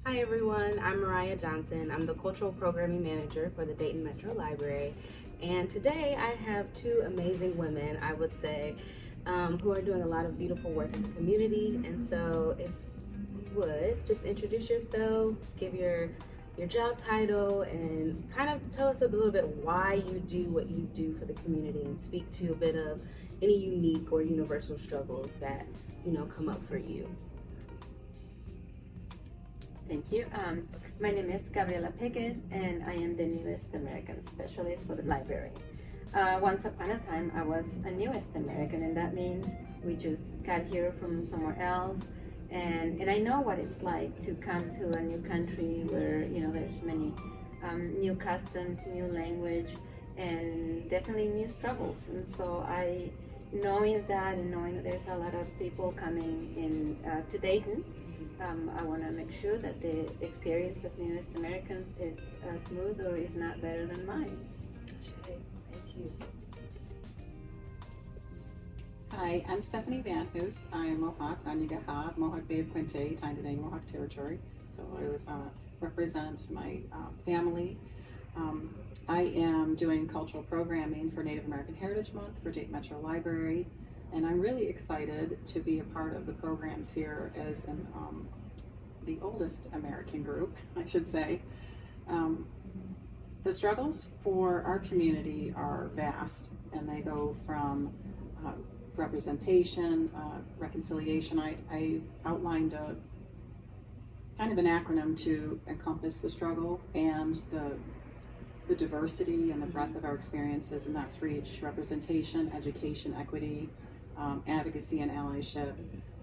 Hi everyone, I'm Mariah Johnson. I'm the Cultural Programming Manager for the Dayton Metro Library. And today I have two amazing women, I would say, who are doing a lot of beautiful work in the community. And so if you would, just introduce yourself, give your job title, and kind of tell us a little bit why you do what you do for the community and speak to a bit of any unique or universal struggles that, come up for you. Thank you. My name is Garbriela Pickett, and I am the newest American specialist for the library. Once upon a time, I was a newest American, and that means we just got here from somewhere else. And I know what it's like to come to a new country where there's many new customs, new language, and definitely new struggles. And so knowing that and knowing that there's a lot of people coming in to Dayton. I want to make sure that the experience as newest Americans is smooth or if not better than mine. Thank you. Hi, I'm Stephanie Van Hoose. I am Mohawk, Anigaha, Mohawk Bay of Quinte, Tyndall Mohawk Territory. So I was represent my family. I am doing cultural programming for Native American Heritage Month for Dayton Metro Library. And I'm really excited to be a part of the programs here as the oldest American group, I should say. The struggles for our community are vast, and they go from representation, reconciliation. I outlined a kind of an acronym to encompass the struggle and the diversity and the breadth of our experiences, and that's reach, representation, education, equity, advocacy and allyship,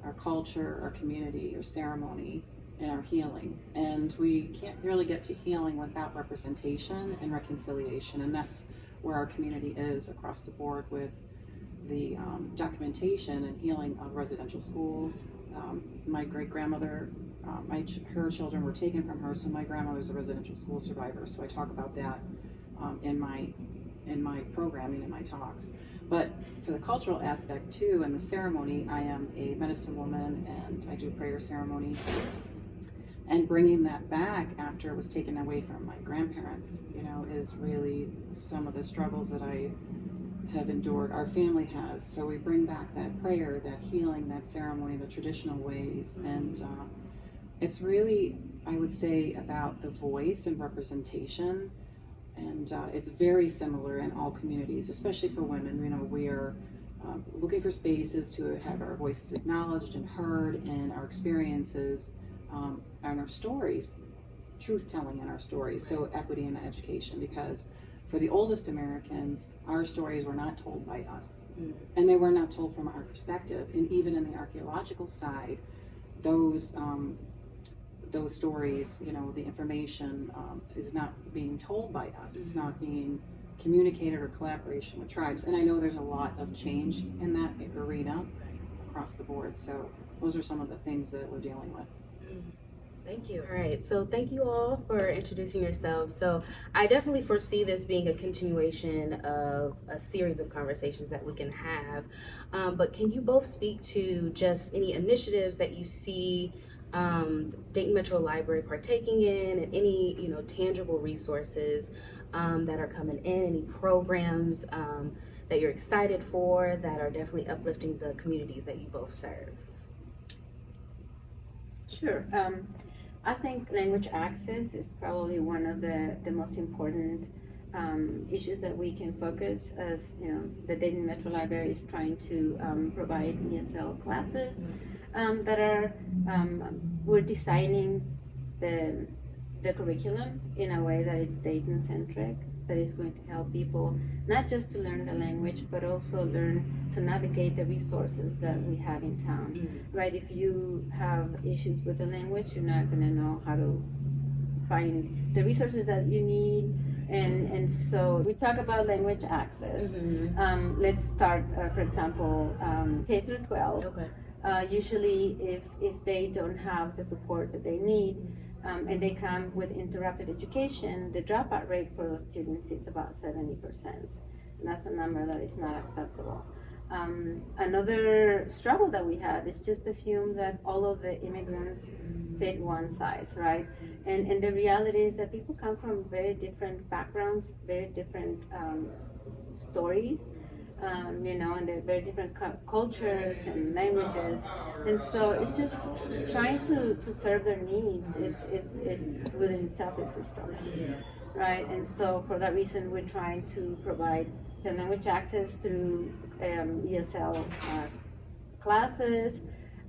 our culture, our community, our ceremony, and our healing. And we can't really get to healing without representation and reconciliation, and that's where our community is across the board with the documentation and healing of residential schools. My great-grandmother, her children were taken from her, so my grandmother's a residential school survivor, so I talk about that in my programming, in my talks. But for the cultural aspect too, and the ceremony, I am a medicine woman and I do prayer ceremony. And bringing that back after it was taken away from my grandparents, is really some of the struggles that I have endured, our family has. So we bring back that prayer, that healing, that ceremony, the traditional ways. And it's really, I would say, about the voice and representation. And it's very similar in all communities, especially for women. We are looking for spaces to have our voices acknowledged and heard, and our experiences and our stories, truth-telling in our stories, so equity and education, because for the oldest Americans, our stories were not told by us, and they were not told from our perspective. And even in the archaeological side, those stories, the information is not being told by us. It's not being communicated or collaboration with tribes. And I know there's a lot of change in that arena across the board. So those are some of the things that we're dealing with. Thank you. All right, so thank you all for introducing yourselves. So I definitely foresee this being a continuation of a series of conversations that we can have. But can you both speak to just any initiatives that you see Dayton Metro Library partaking in, and any tangible resources that are coming in, any programs that you're excited for that are definitely uplifting the communities that you both serve? Sure. I think language access is probably one of the most important issues that we can focus as the Dayton Metro Library is trying to provide ESL classes that are we're designing the curriculum in a way that it's Dayton centric, that is going to help people not just to learn the language but also learn to navigate the resources that we have in town. Right? If you have issues with the language, you're not going to know how to find the resources that you need. And so we talk about language access. Let's start, for example, K through 12. Okay. Usually if they don't have the support that they need, and they come with interrupted education, the dropout rate for those students is about 70%. And that's a number that is not acceptable. Another struggle that we have is just assume that all of the immigrants fit one size, right? And the reality is that people come from very different backgrounds, very different stories, and they're very different cultures and languages, and so it's just trying to serve their needs. It's within itself, it's a struggle, right? And so for that reason, we're trying to provide the language access through ESL classes,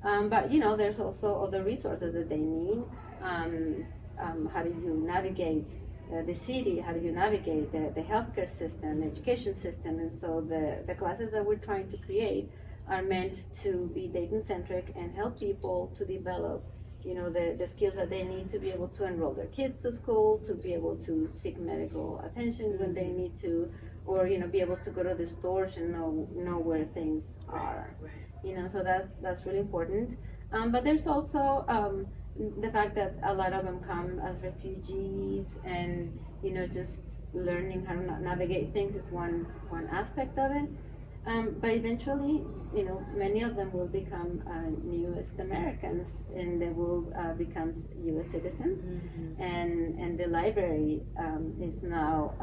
but there's also other resources that they need. How do you navigate the city? How do you navigate the healthcare system, the education system? And so the classes that we're trying to create are meant to be Dayton-centric and help people to develop the skills that they need to be able to enroll their kids to school, to be able to seek medical attention when they need to, or be able to go to the stores and know where things are. So that's really important. But there's also the fact that a lot of them come as refugees, and just learning how to navigate things is one aspect of it. But eventually, many of them will become newest Americans, and they will become U.S. citizens. And the library is now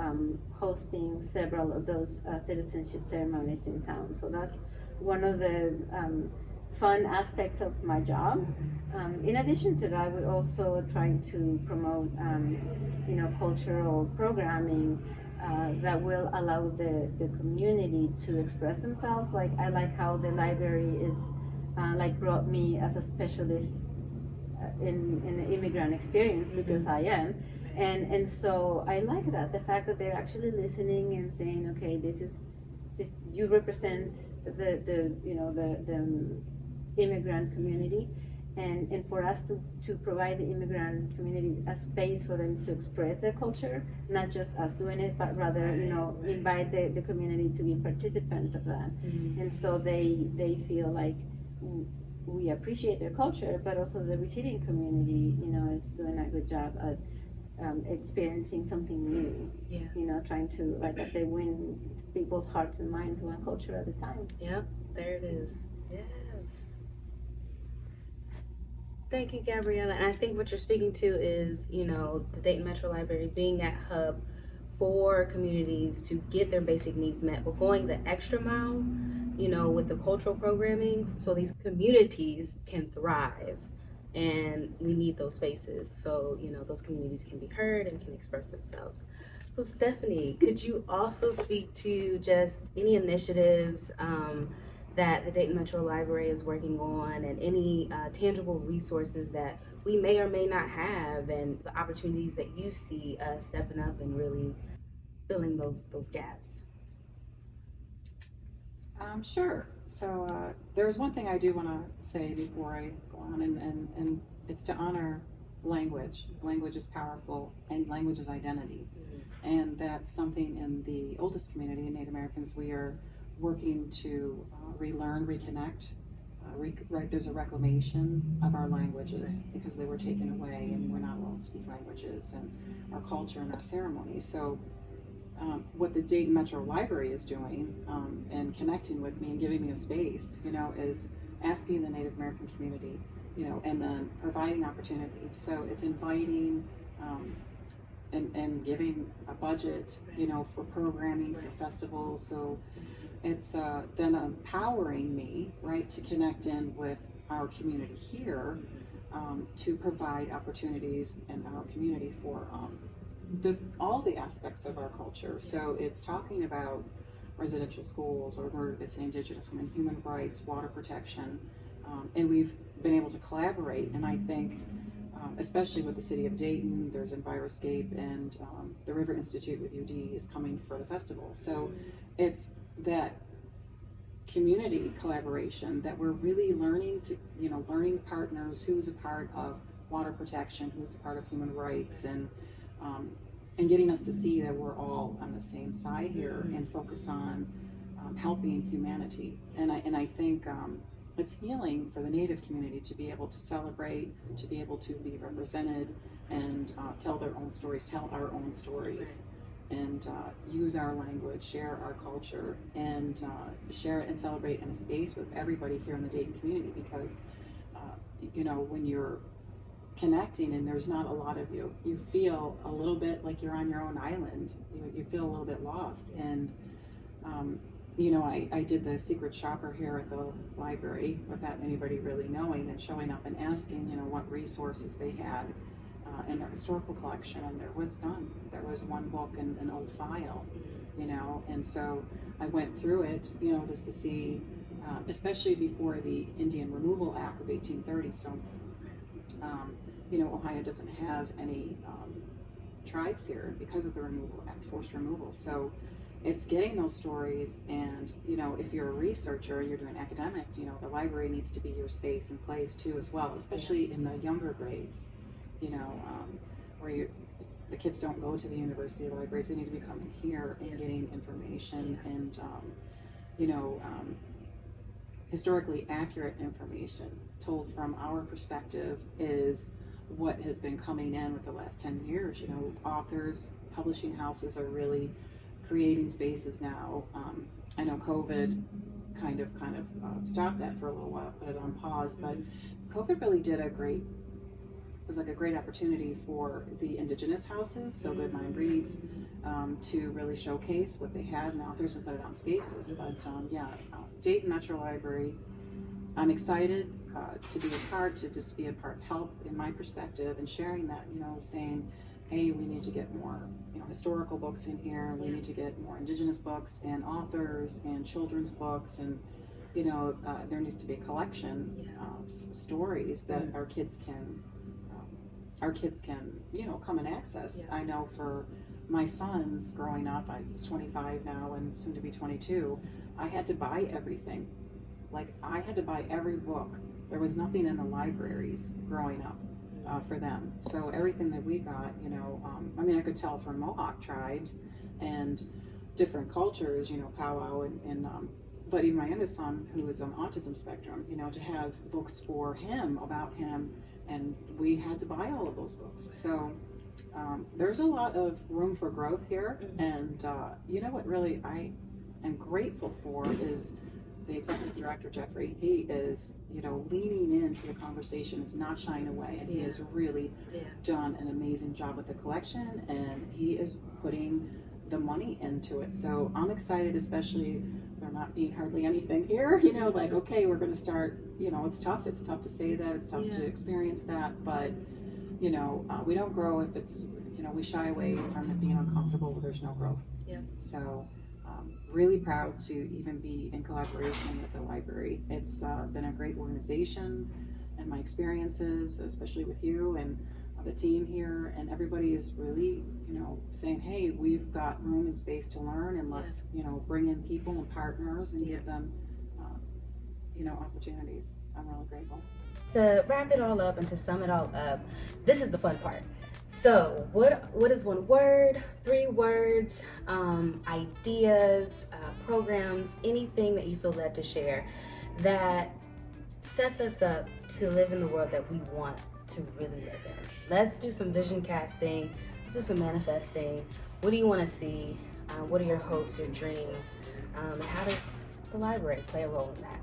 hosting several of those citizenship ceremonies in town. So that's one of the fun aspects of my job. In addition to that, we're also trying to promote, cultural programming that will allow the community to express themselves. Like, I like how the library is brought me as a specialist in the immigrant experience, because I am, and so I like that, the fact that they're actually listening and saying, okay, this you represent the immigrant community, and for us to provide the immigrant community a space for them to express their culture, not just us doing it, but rather invite the community to be participants of that. And so they feel like we appreciate their culture, but also the receiving community is doing a good job at experiencing something new. Trying to, like I say, win people's hearts and minds one culture at a time. Yep, there it is. Yes. Thank you, Garbriela. And I think what you're speaking to is, the Dayton Metro Library being that hub for communities to get their basic needs met, but going the extra mile, with the cultural programming, so these communities can thrive. And we need those spaces so, those communities can be heard and can express themselves. So, Stephanie, could you also speak to just any initiatives that the Dayton Metro Library is working on, and any tangible resources that we may or may not have, and the opportunities that you see stepping up and really filling those gaps? Sure. So there's one thing I do want to say before I go on, and it's to honor language. Language is powerful, and language is identity. And that's something in the oldest community, in Native Americans, we are working to relearn, reconnect. There's a reclamation of our languages because they were taken away, and we're not allowed to speak languages and our culture and our ceremonies. So what the Dayton Metro Library is doing and connecting with me and giving me a space, is asking the Native American community, and then providing opportunity. So it's inviting and giving a budget, for programming, for festivals. So it's then empowering me, right, to connect in with our community here, to provide opportunities in our community for all the aspects of our culture. So it's talking about residential schools, or it's Indigenous women, human rights, water protection, and we've been able to collaborate. And I think, especially with the city of Dayton, there's Enviroscape, and the River Institute with UD is coming for the festival. So it's that community collaboration that we're really learning to, learning partners, who's a part of water protection, who's a part of human rights, and getting us to see that we're all on the same side here and focus on helping humanity. And I think it's healing for the Native community to be able to celebrate, to be able to be represented, and tell their own stories, tell our own stories. and use our language, share our culture, and share it and celebrate in a space with everybody here in the Dayton community, because when you're connecting and there's not a lot of you, you feel a little bit like you're on your own island. You feel a little bit lost. And I did the secret shopper here at the library without anybody really knowing, and showing up and asking what resources they had in their historical collection, and there was none. There was one book and an old file, and so I went through it, just to see, especially before the Indian Removal Act of 1830. So, Ohio doesn't have any tribes here because of the Removal Act, forced removal. So it's getting those stories, and if you're a researcher, you're doing academic, the library needs to be your space and place too as well, especially in the younger grades, where the kids don't go to the university libraries. They need to be coming here and getting information, and historically accurate information told from our perspective is what has been coming in with the last 10 years. Authors, publishing houses are really creating spaces now. I know COVID kind of stopped that for a little while, put it on pause, but COVID really did a great opportunity for the indigenous houses, So Good Mind Reads, to really showcase what they had, and authors, and put it on spaces. But Dayton Metro Library, I'm excited to be a part, to just be a part, help in my perspective, and sharing that, saying, hey, we need to get more historical books in here, we need to get more indigenous books and authors and children's books, and there needs to be a collection of stories that our kids can come and access. I know for my sons growing up, I was 25 now and soon to be 22, I had to buy everything. I had to buy every book. There was nothing in the libraries growing up for them. So everything that we got, I could tell from Mohawk tribes and different cultures, powwow, and but even my youngest son, who is on autism spectrum, to have books for him, about him, and we had to buy all of those books. So there's a lot of room for growth here, and what really I am grateful for is the executive director, Jeffrey. He is, leaning into the conversation, is not shying away, and he has really done an amazing job with the collection, and he is putting the money into it. So I'm excited, especially there not being hardly anything here, okay, we're going to start, it's tough to say that, it's tough to experience that, but, we don't grow if it's, we shy away from it being uncomfortable, there's no growth. So really proud to even be in collaboration with the library. It's been a great organization, and my experiences, especially with you and the team here, and everybody is really, saying, hey, we've got room and space to learn, and let's, bring in people and partners and give them, opportunities. I'm really grateful. To wrap it all up and to sum it all up, this is the fun part. So what is one word, 3 words, ideas, programs, anything that you feel led to share that sets us up to live in the world that we want to really live in? Let's do some vision casting, let's do some manifesting. What do you want to see? What are your hopes, your dreams? And how does the library play a role in that?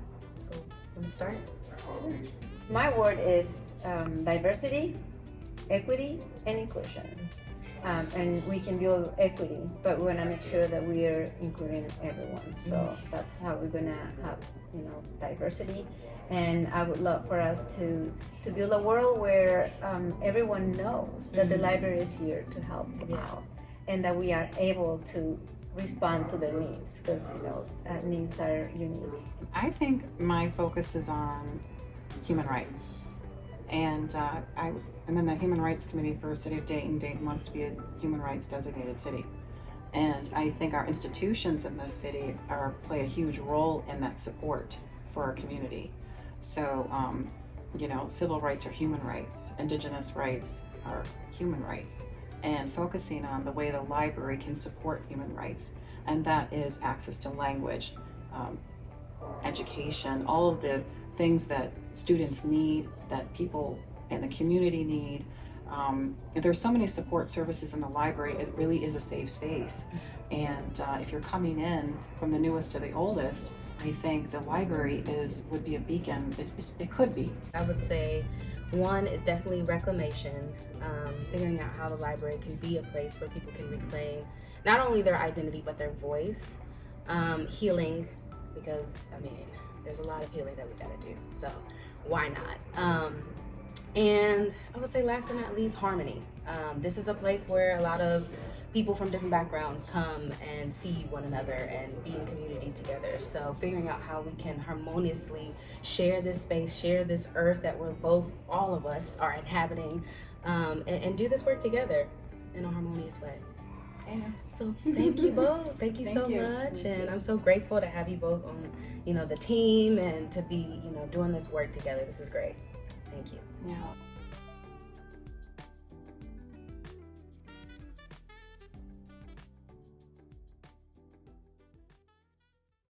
So, let me start. My word is diversity, equity, and inclusion. And we can build equity, but we want to make sure that we are including everyone. So that's how we're going to have, diversity. And I would love for us to build a world where everyone knows that the library is here to help them out, and that we are able to respond to their needs, because needs are unique. I think my focus is on human rights, and I'm in the Human Rights Committee for the City of Dayton. Dayton wants to be a human rights designated city, and I think our institutions in this city play a huge role in that support for our community. So civil rights are human rights, indigenous rights are human rights, and focusing on the way the library can support human rights, and that is access to language, education, all of the things that students need, that people in the community need, There's so many support services in the library. It really is a safe space. And if you're coming in from the newest to the oldest, I think the library would be a beacon. It could be. I would say one is definitely reclamation, figuring out how the library can be a place where people can reclaim not only their identity but their voice. Healing, because I mean there's a lot of healing that we gotta do, so why not? And I would say last but not least, harmony. This is a place where a lot of people from different backgrounds come and see one another and be in community together. So figuring out how we can harmoniously share this space, share this earth that all of us are inhabiting, and do this work together in a harmonious way. Amen. So thank you both. Thank you so much. And I'm so grateful to have you both on, the team and to be, doing this work together. This is great. Thank you. Yeah.